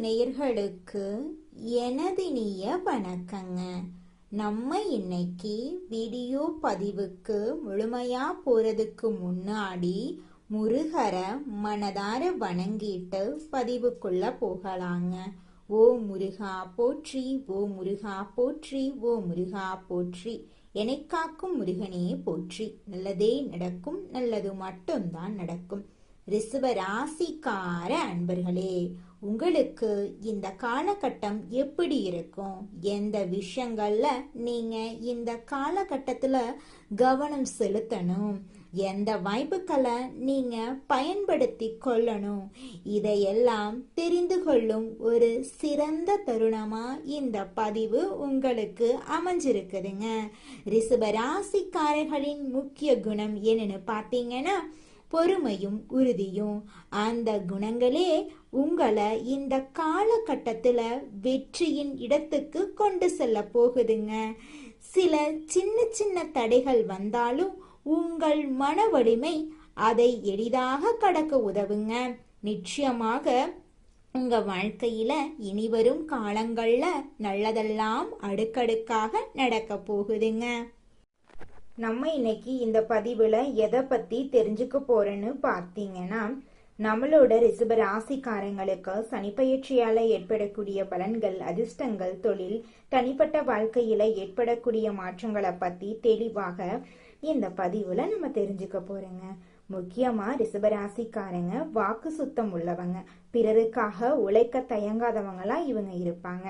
நேயர்களுக்கு எனதினிய வணக்கங்க. நம்ம இன்னைக்கு வீடியோ பதிவுக்கு முழுமையா போறதுக்கு முன்னாடி முருகரை மனதார வணங்கிட்டு பதிவுக்குள்ள போகலாங்க. ஓ முருகா போற்றி, ஓ முருகா போற்றி, ஓ முருகா போற்றி, என்னை காக்கும் முருகனே போற்றி. நல்லதே நடக்கும், நல்லது மட்டும்தான் நடக்கும். ரிஷப ராசிக்கார அன்பர்களே, உங்களுக்கு இந்த காலகட்டம் எப்படி இருக்கும்? எந்த விஷயங்கள்ல நீங்க இந்த காலகட்டத்துல கவனம் செலுத்தணும்? எந்த வாய்ப்புகளை நீங்க பயன்படுத்தி கொள்ளணும்? இதையெல்லாம் தெரிந்து கொள்ளும் ஒரு சிறந்த தருணமா இந்த பதிவு உங்களுக்கு அமைஞ்சிருக்குதுங்க. ரிஷப ராசிக்காரர்களின் முக்கிய குணம் என்னன்னு பார்த்தீங்கன்னா பொறுமையும் உறுதியும். அந்த குணங்களே உங்களை இந்த காலகட்டத்துல வெற்றியின் இடத்துக்கு கொண்டு செல்ல போகுதுங்க. சில சின்ன சின்ன தடைகள் வந்தாலும் உங்கள் மன வலிமை அதை எளிதாக கடக்க உதவுங்க. நிச்சயமாக உங்க வாழ்க்கையில இனிவரும் காலங்கள்ல நல்லதெல்லாம் அடுக்கடுக்காக நடக்க போகுதுங்க. நம்ம இன்னைக்கு இந்த பதிவுல எதை பத்தி தெரிஞ்சுக்க போறோன்னு பார்த்தீங்கன்னா, நம்மளோட ரிஷப ராசிக்காரங்களுக்கு சனிப்பெயர்ச்சியால ஏற்படக்கூடிய பலன்கள், அதிர்ஷ்டங்கள், தொழில், தனிப்பட்ட வாழ்க்கையில ஏற்படக்கூடிய மாற்றங்களை பத்தி தெளிவாக இந்த பதிவுல நம்ம தெரிஞ்சுக்க போறோங்க. முக்கியமா ரிஷபராசிக்காரங்க வாக்கு சுத்தம் உள்ளவங்க, பிறருக்காக உழைக்க தயங்காதவங்களா இவங்க இருப்பாங்க.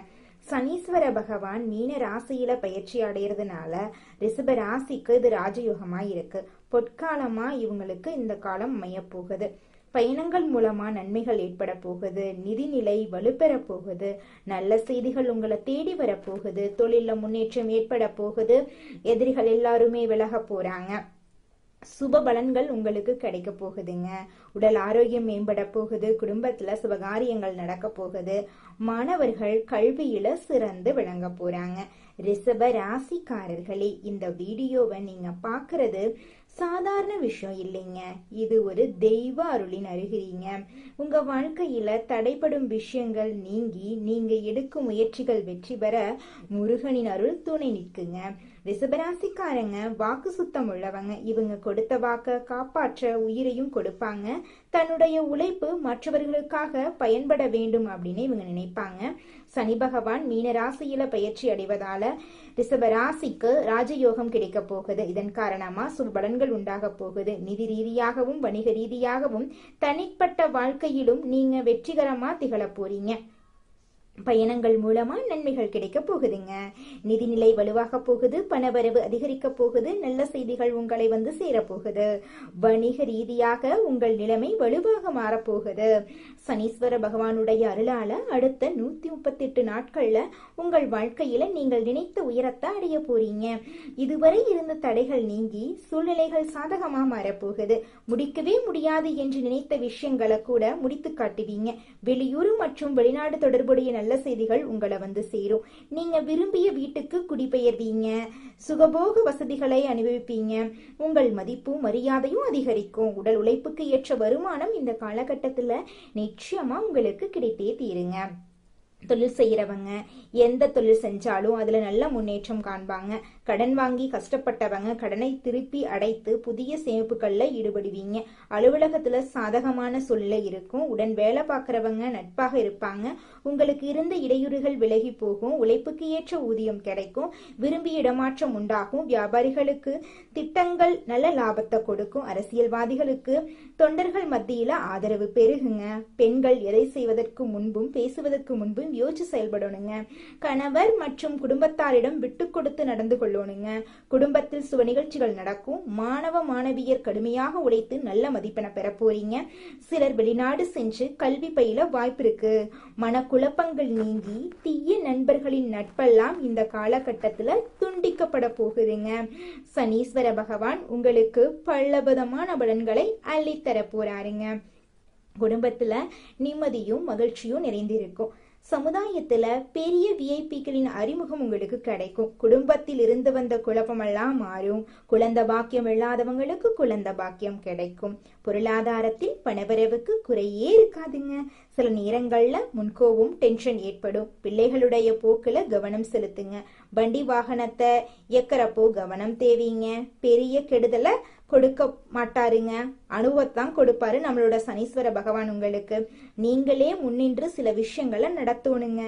சனீஸ்வர பகவான் மீன ராசியில பயிற்சி அடைகிறதுனால ரிஷப ராசிக்கு இது ராஜயோகமா இருக்கு. பொற்காலமா இவங்களுக்கு இந்த காலம் அமைய போகுது. பயணங்கள் மூலமா நன்மைகள் ஏற்பட போகுது. நிதிநிலை வலுப்பெற போகுது. நல்ல செய்திகள் உங்களை தேடி வர போகுது. தொழில முன்னேற்றம் ஏற்பட போகுது. எதிரிகள் எல்லாருமே விலக போறாங்க. சுப பலன்கள் உங்களுக்கு கிடைக்க போகுதுங்க. உடல் ஆரோக்கியம் மேம்பட போகுது. குடும்பத்துல சுபகாரியங்கள் நடக்க போகுது. மாணவர்கள் கல்வியில சிறந்து விளங்க போறாங்க. ரிஷப ராசிக்காரர்களே, இந்த வீடியோவை நீங்க பாக்குறது சாதாரண விஷயம் இல்லைங்க. இது ஒரு தெய்வ அருளின் அருகிறீங்க. உங்க வாழ்க்கையில தடைப்படும் விஷயங்கள் நீங்கி நீங்க எடுக்கும் முயற்சிகள் வெற்றி பெற முருகனின் அருள் துணை நிற்குங்க. ரிஷபராசிக்காரங்க வாக்கு சுத்தம் உள்ளவங்க. இவங்க கொடுத்த வாக்க காப்பாற்ற உயிரையும் கொடுப்பாங்க. தன்னுடைய உழைப்பு மற்றவர்களுக்காக பயன்பட வேண்டும் அப்படின்னு இவங்க நினைப்பாங்க. சனி பகவான் மீன ராசியில பயிற்சி அடைவதால ரிஷப ராசிக்கு ராஜயோகம் கிடைக்க போகுது. இதன் காரணமா சுப பலன்கள் உண்டாக போகுது. நிதி ரீதியாகவும் வணிக ரீதியாகவும் தனிப்பட்ட வாழ்க்கையிலும் நீங்க வெற்றிகரமா திகழ போறீங்க. பயணங்கள் மூலமா நன்மைகள் கிடைக்க போகுதுங்க. நிதிநிலை வலுவாக போகுது. பணவரவு அதிகரிக்க போகுது. நல்ல செய்திகள் உங்களை வந்து சேரப்போகுது. வணிக ரீதியாக உங்கள் நிலைமை வலுவாக மாறப்போகுது. சனீஸ்வர பகவானுடைய அருளால அடுத்த 138 நாட்கள்ல உங்கள் வாழ்க்கையில நீங்கள் நினைத்த உயரத்தை அடைய போறீங்க. இதுவரை இருந்த தடைகள் நீங்கி சூழ்நிலைகள் சாதகமா மாறப்போகுது. முடிக்கவே முடியாது என்று நினைத்த விஷயங்களை கூட முடித்து காட்டுவீங்க. வெளியூர் மற்றும் வெளிநாடு தொடர்புடைய நல்ல செய்திகள் உங்களை வந்து சேரும். நீங்க விரும்பிய வீட்டுக்கு குடிபெயர்வீங்க. சுகபோக வசதிகளை அனுபவிப்பீங்க. உங்கள் மதிப்பும் மரியாதையும் அதிகரிக்கும். உடல் உழைப்புக்கு ஏற்ற வருமானம் இந்த காலகட்டத்துல நிச்சயமா உங்களுக்கு கிடைத்தே தீருங்க. தொழில் செய்யறவங்க எந்த தொழில் செஞ்சாலும் அதுல நல்ல முன்னேற்றம் காண்பாங்க. கடன் வாங்கி கஷ்டப்பட்டவங்க கடனை திருப்பி அடைத்து புதிய சேமிப்புகள்ல ஈடுபடுவீங்க. அலுவலகத்துல சாதகமான சூழ்நிலை இருக்கும். உடன் வேலை பார்க்கறவங்க நட்பாக இருப்பாங்க. உங்களுக்கு இருந்த இடையூறுகள் விலகி போகும். உழைப்புக்கு ஏற்ற ஊதியம் கிடைக்கும். விரும்பிய இடமாற்றம் உண்டாகும். வியாபாரிகளுக்கு திட்டங்கள் நல்ல லாபத்தை கொடுக்கும். அரசியல்வாதிகளுக்கு தொண்டர்கள் மத்தியில ஆதரவு பெருகுங்க. பெண்கள் எதை செய்வதற்கு முன்பும் பேசுவதற்கு முன்பும் யோசிச்சு செயல்படணுங்க. கணவர் மற்றும் குடும்பத்தாரிடம் விட்டு கொடுத்து நடந்து கொள்ளணுங்க. குடும்பத்தில் சுப நிகழ்ச்சிகள் நடக்கும். மாணவ மாணவியர் கடுமையாக உழைத்து நல்ல மதிப்பென பெற போறீங்க. சிலர் வெளிநாடு சென்று கல்வி பயில வாய்ப்பு இருக்கு. மனக்குழப்பங்கள் நீங்கி தீய நண்பர்களின் நட்பெல்லாம் இந்த காலகட்டத்துல துண்டிக்கப்பட போகுதுங்க. சனீஸ்வர பகவான் உங்களுக்கு பலவிதமான பலன்களை அள்ளித்தர போறாருங்க. குடும்பத்துல நிம்மதியும் மகிழ்ச்சியும் நிறைந்திருக்கும். சமுதாயத்துல பெரிய விஐபிக்களின் அறிமுகம் உங்களுக்கு கிடைக்கும். குடும்பத்தில் இருந்து வந்த குழப்பமெல்லாம் மாறும். குழந்தை பாக்கியம் இல்லாதவங்களுக்கு குழந்தை பாக்கியம் கிடைக்கும். பொருளாதாரத்தில் பணவரவுக்கு குறையே இருக்காதுங்க. சில நேரங்கள்ல முன்கோவும் டென்ஷன் ஏற்படும். பிள்ளைகளுடைய போக்குல கவனம் செலுத்துங்க. வண்டி வாகனத்தை இயக்கிறப்போ கவனம் தேவைங்க. பெரிய கெடுதலை கொடுக்க மாட்டாருங்க. அனுபவத்தான் கொடுப்பாரு நம்மளோட சனீஸ்வர பகவான் உங்களுக்கு. நீங்களே முன்னின்று சில விஷயங்களை நடத்தணுங்க.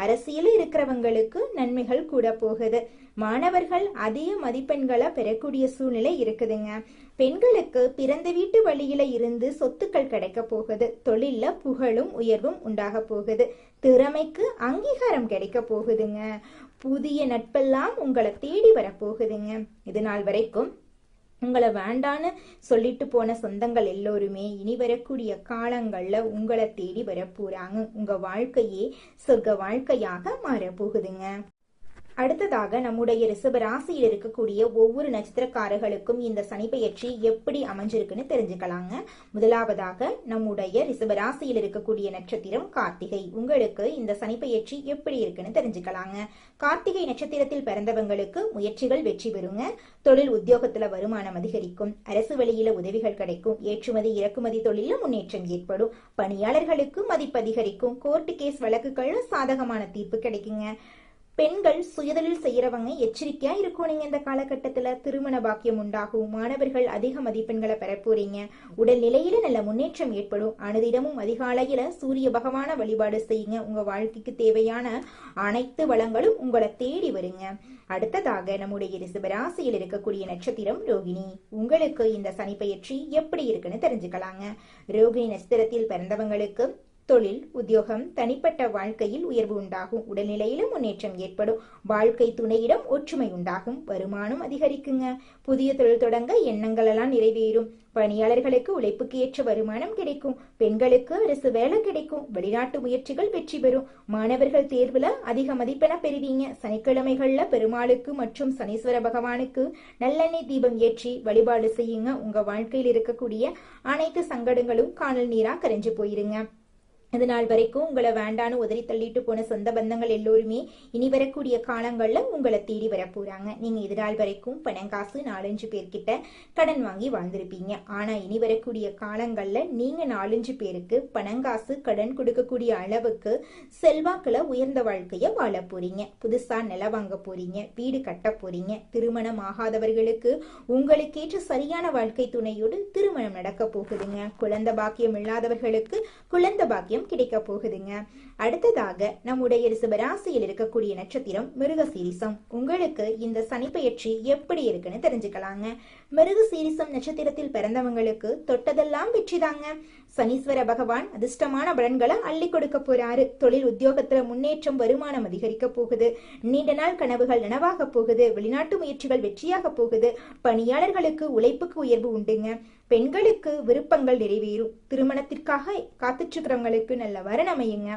அரசியல் இருக்கிறவங்களுக்கு நன்மைகள் கூட போகுது. மாணவர்கள் அதிக மதிப்பெண்களை பெறக்கூடிய சூழ்நிலை இருக்குதுங்க. பெண்களுக்கு பிறந்த வீட்டு வழியில இருந்து சொத்துக்கள் கிடைக்க போகுது. தொழில்ல புகழும் உயர்வும் உண்டாக போகுது. திறமைக்கு அங்கீகாரம் கிடைக்க போகுதுங்க. புதிய நட்பெல்லாம் உங்களை தேடி வரப்போகுதுங்க. இது நாள் வரைக்கும் உங்களை வேண்டான்னு சொல்லிட்டு போன சொந்தங்கள் எல்லோருமே இனி வரக்கூடிய காலங்கள்ல உங்களை தேடி வரப்போறாங்க. உங்க வாழ்க்கையே சொர்க்க வாழ்க்கையாக மாறப்போகுதுங்க. அடுத்ததாக நம்முடைய ரிஷப ராசியில் இருக்கக்கூடிய ஒவ்வொரு நட்சத்திரக்காரர்களுக்கும் இந்த சனிப்பெயர்ச்சி எப்படி அமைஞ்சிருக்குன்னு தெரிஞ்சுக்கலாங்க. முதலாவதாக நம்முடைய ரிஷப ராசியில் இருக்கக்கூடிய நட்சத்திரம் கார்த்திகை. உங்களுக்கு இந்த சனிப்பெயர்ச்சி எப்படி இருக்குன்னு தெரிஞ்சுக்கலாங்க. கார்த்திகை நட்சத்திரத்தில் பிறந்தவங்களுக்கு முயற்சிகள் வெற்றி பெறுங்க. தொழில் உத்தியோகத்துல வருமானம் அதிகரிக்கும். அரசு வழியில உதவிகள் கிடைக்கும். ஏற்றுமதி இறக்குமதி தொழில முன்னேற்றம் ஏற்படும். பணியாளர்களுக்கு மதிப்பு அதிகரிக்கும். கோர்ட்டு கேஸ் வழக்குகள்ல சாதகமான தீர்ப்பு கிடைக்குங்க. பெண்கள் சுயதொழில் செய்யறவங்க எச்சரிக்கையா இருக்கும். நீங்க இந்த காலகட்டத்துல திருமண பாக்கியம் உண்டாகும். மாணவர்கள் அதிக மதிப்பெண்களை பெற போறீங்க. உடல் நிலையில நல்ல முன்னேற்றம் ஏற்படும். அனுதினமும் அதிகாலையில சூரிய பகவான வழிபாடு செய்யுங்க. உங்க வாழ்க்கைக்கு தேவையான அனைத்து வளங்களும் உங்களை தேடி வருங்க. அடுத்ததாக நம்முடைய ரிஷபராசியில் இருக்கக்கூடிய நட்சத்திரம் ரோகிணி. உங்களுக்கு இந்த சனிப்பெயர்ச்சி எப்படி இருக்குன்னு தெரிஞ்சுக்கலாங்க. ரோகிணி நட்சத்திரத்தில் பிறந்தவங்களுக்கு தொழில் உத்தியோகம் தனிப்பட்ட வாழ்க்கையில் உயர்வு உண்டாகும். உடல்நிலையில முன்னேற்றம் ஏற்படும். வாழ்க்கை துணையிடம் ஒற்றுமை உண்டாகும். வருமானம் அதிகரிக்குங்க. புதிய தொழில் தொடங்க எண்ணங்கள் எல்லாம் நிறைவேறும். பணியாளர்களுக்கு உழைப்புக்கு ஏற்ற வருமானம் கிடைக்கும். பெண்களுக்கு அரசு வேலை கிடைக்கும். வெளிநாட்டு முயற்சிகள் வெற்றி பெறும். மாணவர்கள் தேர்வுல அதிக மதிப்பென பெறுவீங்க. சனிக்கிழமைகள்ல பெருமாளுக்கு மற்றும் சனீஸ்வர பகவானுக்கு நல்லெண்ணெய் தீபம் ஏற்றி வழிபாடு செய்யுங்க. உங்க வாழ்க்கையில் இருக்கக்கூடிய அனைத்து சங்கடங்களும் காணல் நீரா கரைஞ்சு போயிருங்க. இது நாள் வரைக்கும் உங்களை வேண்டான்னு உதறி தள்ளிட்டு போன சொந்த பந்தங்கள் எல்லோருமே இனி வரக்கூடிய காலங்கள்ல உங்களை தேடி வர போறாங்க. நீங்க இது நாள் வரைக்கும் பணங்காசு 4-5 பேர்கிட்ட கடன் வாங்கி வாழ்ந்திருப்பீங்க. ஆனா இனி வரக்கூடிய காலங்கள்ல நீங்க 4-5 பேருக்கு பணங்காசு கடன் கொடுக்கக்கூடிய அளவுக்கு செல்வாக்குல உயர்ந்த வாழ்க்கைய வாழ போறீங்க. புதுசா நிலம் வாங்க போறீங்க. வீடு கட்ட போறீங்க. திருமணம் ஆகாதவர்களுக்கு உங்களுக்கேற்ற சரியான வாழ்க்கை துணையோடு திருமணம் நடக்க போகுதுங்க. குழந்தை பாக்கியம் இல்லாதவர்களுக்கு குழந்தை பாக்கியம் கிடைக்க போகுதுங்க. அடுத்ததாக நம்முடைய ரிஷபராசியில் இருக்கக்கூடிய நட்சத்திரம் மிருகசீரிசம். உங்களுக்கு இந்த சனிப்பெயர்ச்சி எப்படி இருக்குன்னு தெரிஞ்சுக்கலாங்க. மிருகசீரிசம் நட்சத்திரத்தில் பிறந்தவங்களுக்கு தொட்டதெல்லாம் வெற்றிதாங்க. சனீஸ்வர பகவான் அதிர்ஷ்டமான பலன்களை அள்ளி கொடுக்க போறாரு. தொழில் உத்தியோகத்துல முன்னேற்றம், வருமானம் அதிகரிக்க போகுது. நீண்ட நாள் கனவுகள் நனவாக போகுது. வெளிநாட்டு முயற்சிகள் வெற்றியாக போகுது. பணியாளர்களுக்கு உழைப்புக்கு உயர்வு உண்டுங்க. பெண்களுக்கு விருப்பங்கள் நிறைவேறும். திருமணத்திற்காக காத்துட்டு இருக்கிறவங்களுக்கு நல்ல வரன் அமையுங்க.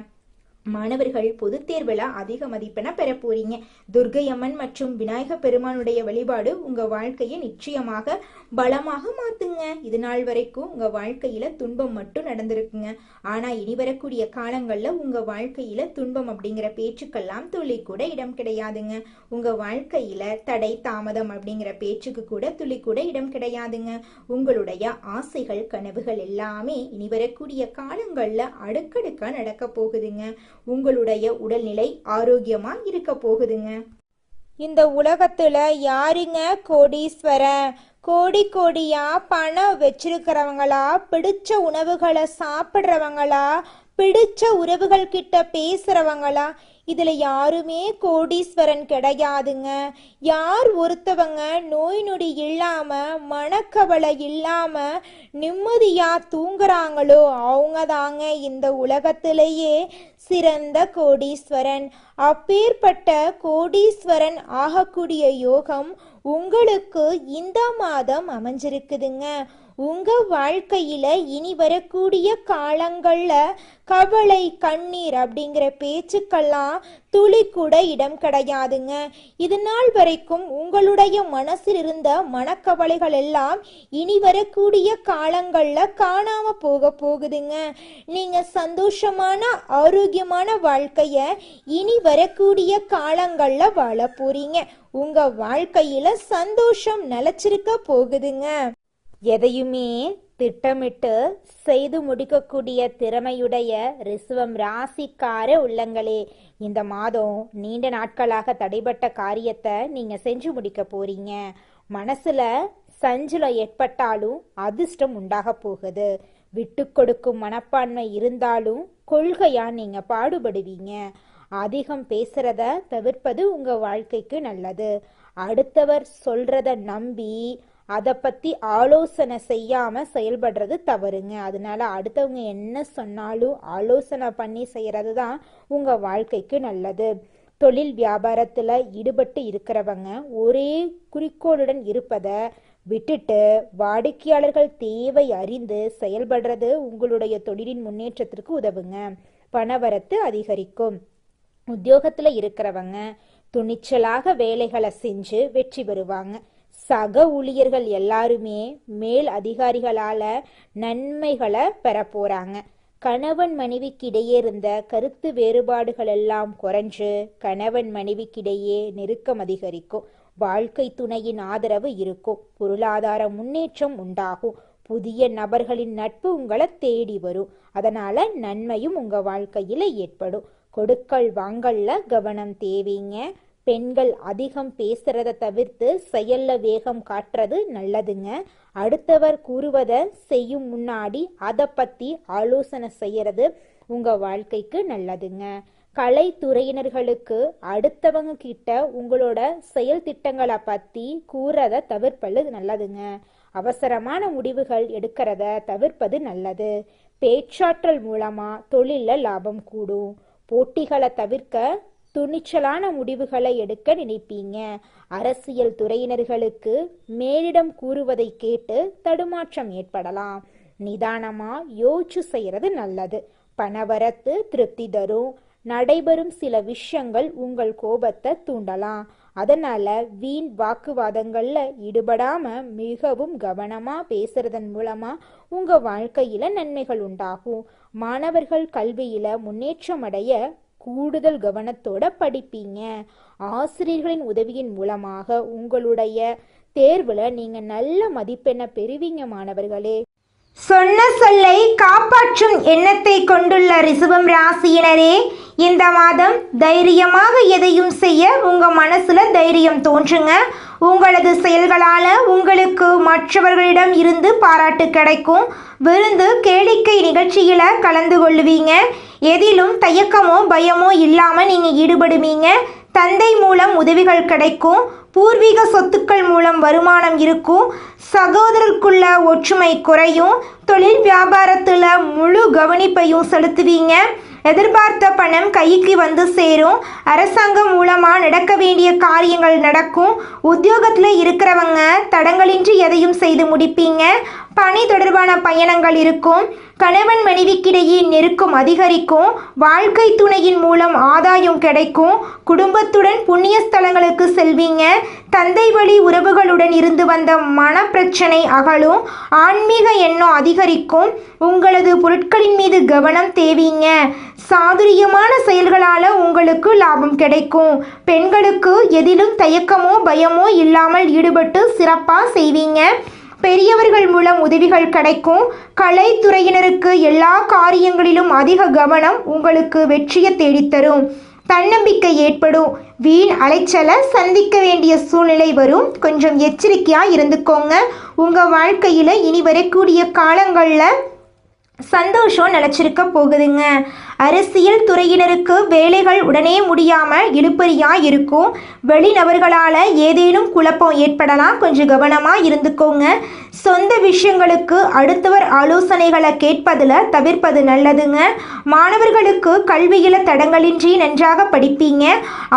மாணவர்கள் பொது தேர்வுல அதிக மதிப்பென பெற போறீங்க. துர்க்கை அம்மன் மற்றும் விநாயக பெருமானுடைய வழிபாடு உங்க வாழ்க்கையை நிச்சயமாக பலமாக மாத்துங்க. இது நாள் வரைக்கும் உங்க வாழ்க்கையில துன்பம் மட்டும் நடந்திருக்குங்க. ஆனா இனி வரக்கூடிய காலங்கள்ல உங்க வாழ்க்கையில துன்பம் அப்படிங்கிற பேச்சுக்கெல்லாம் துளி கூட இடம் கிடையாதுங்க. உங்க வாழ்க்கையில தடை தாமதம் அப்படிங்கிற பேச்சுக்கு கூட துளி கூட இடம் கிடையாதுங்க. உங்களுடைய ஆசைகள் கனவுகள் எல்லாமே இனி வரக்கூடிய காலங்கள்ல அடுக்கடுக்கா நடக்க போகுதுங்க. உங்களுடைய உடல்நிலை ஆரோக்கியமா இருக்க போகுதுங்க. இந்த உலகத்துல யாருங்க கோடீஸ்வரன்? கோடி கோடியா பணம் வச்சிருக்கிறவங்களா? பிடிச்ச உணவுகளை சாப்பிட்றவங்களா? பிடிச்ச உறவுகள் கிட்ட பேசுறவங்களா? இதுல யாருமே கோடீஸ்வரன் கிடையாதுங்க. யார் ஒருத்தவங்க நோய் நொடி இல்லாம மனக்கவலை இல்லாம நிம்மதியா தூங்குறாங்களோ அவங்க தாங்க இந்த உலகத்திலேயே சிறந்த கோடீஸ்வரன். அப்பேற்பட்ட கோடீஸ்வரன் ஆகக்கூடிய யோகம் உங்களுக்கு இந்த மாதம் அமைஞ்சிருக்குதுங்க. உங்க வாழ்க்கையில இனி வரக்கூடிய காலங்கள்ல கவலை கண்ணீர் அப்படிங்கிற பேச்சுக்கெல்லாம் துளி கூட இடம் கிடையாதுங்க. இது நாள் வரைக்கும் உங்களுடைய மனசில் இருந்த மனக்கவலைகள் எல்லாம் இனி வரக்கூடிய காலங்கள்ல காணாம போகுதுங்க. நீங்க சந்தோஷமான ஆரோக்கியமான வாழ்க்கைய இனி வரக்கூடிய காலங்கள்ல வாழ போறீங்க. உங்க வாழ்க்கையில சந்தோஷம் நிலைச்சிருக்க போகுதுங்க. எதையுமே திட்டமிட்டு செய்து முடிக்கக்கூடிய திறமையுடைய ரிஷபம் ராசிக்கார உள்ளங்களே, இந்த மாதம் நீண்ட நாட்களாக தடைபட்ட காரியத்தை நீங்க செஞ்சு முடிக்க போறீங்க. மனசுல சஞ்சலம் ஏற்பட்டாலும் அதிர்ஷ்டம் உண்டாக போகுது. விட்டு கொடுக்கும் மனப்பான்மை இருந்தாலும் கொள்கையா நீங்க பாடுபடுவீங்க. அதிகம் பேசுறத தவிர்ப்பது உங்க வாழ்க்கைக்கு நல்லது. அடுத்தவர் சொல்றத நம்பி அதை பத்தி ஆலோசனை செய்யாம செயல்படுறது தவறுங்க. அதனால அடுத்தவங்க என்ன சொன்னாலும் ஆலோசனை பண்ணி செய்யறது தான் உங்க வாழ்க்கைக்கு நல்லது. தொழில் வியாபாரத்துல ஈடுபட்டு இருக்கிறவங்க ஒரே குறிக்கோளுடன் இருப்பதை விட்டுட்டு வாடிக்கையாளர்கள் தேவை அறிந்து செயல்படுறது உங்களுடைய தொழிலின் முன்னேற்றத்திற்கு உதவுங்க. பணவரத்து அதிகரிக்கும். உத்தியோகத்துல இருக்கிறவங்க துணிச்சலாக வேலைகளை செஞ்சு வெற்றி பெறுவாங்க. சக ஊழியர்கள் எல்லாருமே மேல் அதிகாரிகளால நன்மைகளை பெற போறாங்க. கணவன் மனைவிக்கிடையே இருந்த கருத்து வேறுபாடுகள் எல்லாம் குறைஞ்சு கணவன் மனைவிக்கிடையே நெருக்கம் அதிகரிக்கும். வாழ்க்கை துணையின் ஆதரவு இருக்கும். பொருளாதார முன்னேற்றம் உண்டாகும். புதிய நபர்களின் நட்பு உங்களை தேடி வரும். அதனால நன்மையும் உங்க வாழ்க்கையில ஏற்படும். கொடுக்கல் வாங்கல்ல கவனம் தேவைங்க. பெண்கள் அதிகம் பேசுறத தவிர்த்து செயல்ல வேகம் காட்டுறது நல்லதுங்க. அடுத்தவர் கூறுவதை செய்யும் முன்னாடி அதை பத்தி ஆலோசனை செய்யறது உங்க வாழ்க்கைக்கு நல்லதுங்க. கலைத்துறையினர்களுக்கு அடுத்தவங்க கிட்ட உங்களோட செயல் திட்டங்களை பத்தி கூறத தவிர்ப்பது நல்லதுங்க. அவசரமான முடிவுகள் எடுக்கிறத தவிர்ப்பது நல்லது. பேச்சாற்றல் மூலமா தொழில லாபம் கூடும். போட்டிகளை தவிர்க்க துணிச்சலான முடிவுகளை எடுக்க நினைப்பீங்க. அரசியல் துறையினர்களுக்கு மேலிடம் கூறுவதை கேட்டு தடுமாற்றம் ஏற்படலாம். நிதானமா யோசிச்சு செய்யறது நல்லது. பணவரத்து திருப்தி தரும். நடைபெறும் சில விஷயங்கள் உங்கள் கோபத்தை தூண்டலாம். அதனால வீண் வாக்குவாதங்கள்ல ஈடுபடாம மிகவும் கவனமா பேசுறதன் மூலமா உங்க வாழ்க்கையில நன்மைகள் உண்டாகும். மாணவர்கள் கல்வியில முன்னேற்றம் அடைய கூடுதல் கவனத்தோட படிப்பீங்க. ஆசிரியர்களின் உதவியின் மூலமாக உங்களுடைய தேர்வுல நீங்க நல்ல மதிப்பெண்ணை பெறுவீங்க மாணவர்களே. சொன்ன சொல்லை காப்பாற்றும் எண்ணத்தை கொண்டுள்ள ரிஷபம் ராசியினரே, இந்த மாதம் தைரியமாக எதையும் செய்ய உங்க மனசுல தைரியம் தோன்றுங்க. உங்களது செயல்களால உங்களுக்கு மற்றவர்களிடம் இருந்து பாராட்டு கிடைக்கும். விருந்து கேளிக்கை நிகழ்ச்சியில கலந்து கொள்ளுவீங்க. எதிலும் தயக்கமோ பயமோ இல்லாம நீங்க ஈடுபடுவீங்க. தந்தை மூலம் உதவிகள் கிடைக்கும். பூர்வீக சொத்துக்கள் மூலம் வருமானம் இருக்கும். சகோதரருக்குள்ள ஒற்றுமை குறையும். தொழில் வியாபாரத்துல முழு கவனிப்பையும் செலுத்துவீங்க. எதிர்பார்த்த பணம் கைக்கு வந்து சேரும். அரசாங்கம் மூலமா நடக்க வேண்டிய காரியங்கள் நடக்கும். உத்தியோகத்துல இருக்கிறவங்க தடங்களின்றி எதையும் செய்து முடிப்பீங்க. பணி தொடர்பான பயணங்கள் இருக்கும். கணவன் மனைவிக்கிடையே நெருக்கம் அதிகரிக்கும். வாழ்க்கை துணையின் மூலம் ஆதாயம் கிடைக்கும். குடும்பத்துடன் புண்ணிய ஸ்தலங்களுக்கு செல்வீங்க. தந்தை வழி உறவுகளுடன் இருந்து வந்த மனப்பிரச்சனை அகலும். ஆன்மீக எண்ணம் அதிகரிக்கும். உங்களது பொருட்களின் மீது கவனம் தேவீங்க. சாதுரியமான செயல்களால உங்களுக்கு லாபம் கிடைக்கும். பெண்களுக்கு எதிலும் தயக்கமோ பயமோ இல்லாமல் ஈடுபட்டு சிறப்பா செய்வீங்க. பெரியவர்கள் மூலம் உதவிகள் கிடைக்கும். கலைத்துறையினருக்கு எல்லா காரியங்களிலும் அதிக கவனம் உங்களுக்கு வெற்றியை தேடித்தரும். தன்னம்பிக்கை ஏற்படும். வீண் அலைச்சலை சந்திக்க வேண்டிய சூழ்நிலை வரும். கொஞ்சம் எச்சரிக்கையா இருந்துக்கோங்க. உங்க வாழ்க்கையில இனி வரக்கூடிய காலங்கள்ல சந்தோஷம் நிலச்சிருக்க போகுதுங்க. அரசியல் துறையினருக்கு வேலைகள் உடனே முடியாம இழுபறியா இருக்கும். வெளிநபர்களால ஏதேனும் குழப்பம் ஏற்படலாம், கொஞ்சம் கவனமா இருந்துக்கோங்க. சொந்த விஷயங்களுக்கு அடுத்தவர் ஆலோசனைகளை கேட்பதில் தவிர்ப்பது நல்லதுங்க. மாணவர்களுக்கு கல்வியில தடங்களின்றி நன்றாக படிப்பீங்க.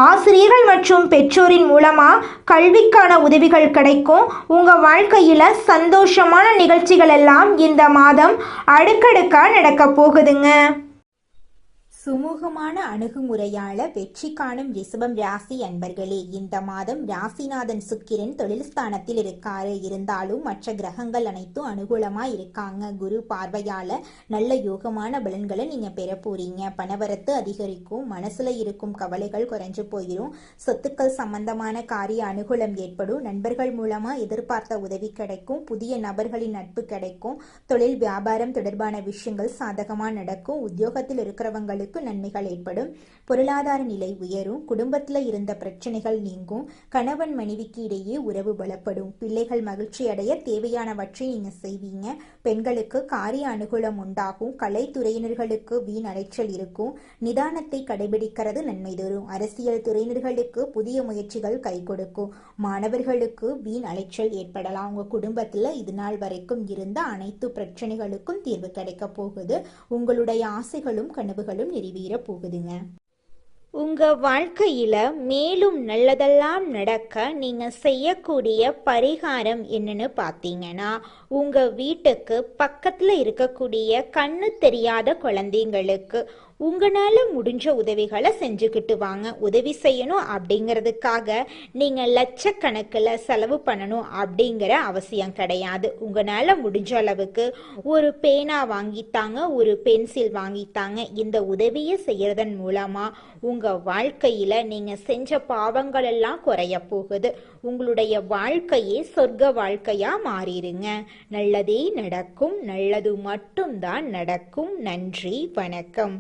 ஆசிரியர்கள் மற்றும் பெற்றோரின் மூலமா கல்விக்கான உதவிகள் கிடைக்கும். உங்க வாழ்க்கையில சந்தோஷமான நிகழ்ச்சிகள் எல்லாம் இந்த மாதம் அடுக்கடுக்கா நடக்க போகுதுங்க. சுமூகமான அணுகுமுறையால வெற்றி காணும் ரிஷபம் ராசி அன்பர்களே, இந்த மாதம் ராசிநாதன் சுக்கிரன் தொழில் ஸ்தானத்தில் இருக்காரு. இருந்தாலும் மற்ற கிரகங்கள் அனைத்தும் அனுகூலமா இருக்காங்க. குரு பார்வையால நல்ல யோகமான பலன்களை நீங்க பெற போறீங்க. பணவரத்து அதிகரிக்கும். மனசுல இருக்கும் கவலைகள் குறைஞ்சு போயிடும். சொத்துக்கள் சம்பந்தமான காரிய அனுகூலம் ஏற்படும். நண்பர்கள் மூலமா எதிர்பார்த்த உதவி கிடைக்கும். புதிய நபர்களின் நட்பு கிடைக்கும். தொழில் வியாபாரம் தொடர்பான விஷயங்கள் சாதகமா நடக்கும். உத்தியோகத்தில் இருக்கிறவங்களுக்கு நன்மைகள் ஏற்படும். பொருளாதார நிலை உயரும். குடும்பத்துல இருந்த பிரச்சனைகள் நீங்கும். கணவன் மனைவிக்கு இடையே உறவு பலப்படும். பிள்ளைகள் மகிழ்ச்சி அடைய தேவையானவற்றை நீங்க செய்வீங்க. பெண்களுக்கு காரிய அனுகூலம் உண்டாகும். கலைத்துறையினர்களுக்கு வீண் அலைச்சல் இருக்கும். நிதானத்தை கடைபிடிக்கிறது நன்மை தரும். அரசியல் துறையினர்களுக்கு புதிய முயற்சிகள் கை கொடுக்கும். மாணவர்களுக்கு வீண் அலைச்சல் ஏற்படலாம். உங்க குடும்பத்துல இது நாள் வரைக்கும் இருந்த அனைத்து பிரச்சனைகளுக்கும் தீர்வு கிடைக்க போகுது. உங்களுடைய ஆசைகளும் கனவுகளும் நிறைவேற போகுதுங்க. உங்க வாழ்க்கையில மேலும் நல்லதெல்லாம் நடக்க நீங்க செய்யக்கூடிய பரிகாரம் என்னன்னு பார்த்தீங்கன்னா, உங்க வீட்டுக்கு பக்கத்துல இருக்கக்கூடிய கண்ணு தெரியாத குழந்தைங்களுக்கு உங்களால முடிஞ்ச உதவிகளை செஞ்சுக்கிட்டு வாங்க. உதவி செய்யணும் அப்படிங்கிறதுக்காக நீங்க லட்சக்கணக்கில் செலவு பண்ணணும் அப்படிங்கிற அவசியம் கிடையாது. உங்களால முடிஞ்ச அளவுக்கு ஒரு பேனா வாங்கித்தாங்க, ஒரு பென்சில் வாங்கித்தாங்க. இந்த உதவியை செய்யறதன் மூலமா உங்க வாழ்க்கையில நீங்க செஞ்ச பாவங்கள் எல்லாம் குறைய போகுது. உங்களுடைய வாழ்க்கையே சொர்க்க வாழ்க்கையா மாறிடுங்க. நல்லதே நடக்கும். நல்லது மட்டும்தான் நடக்கும். நன்றி, வணக்கம்.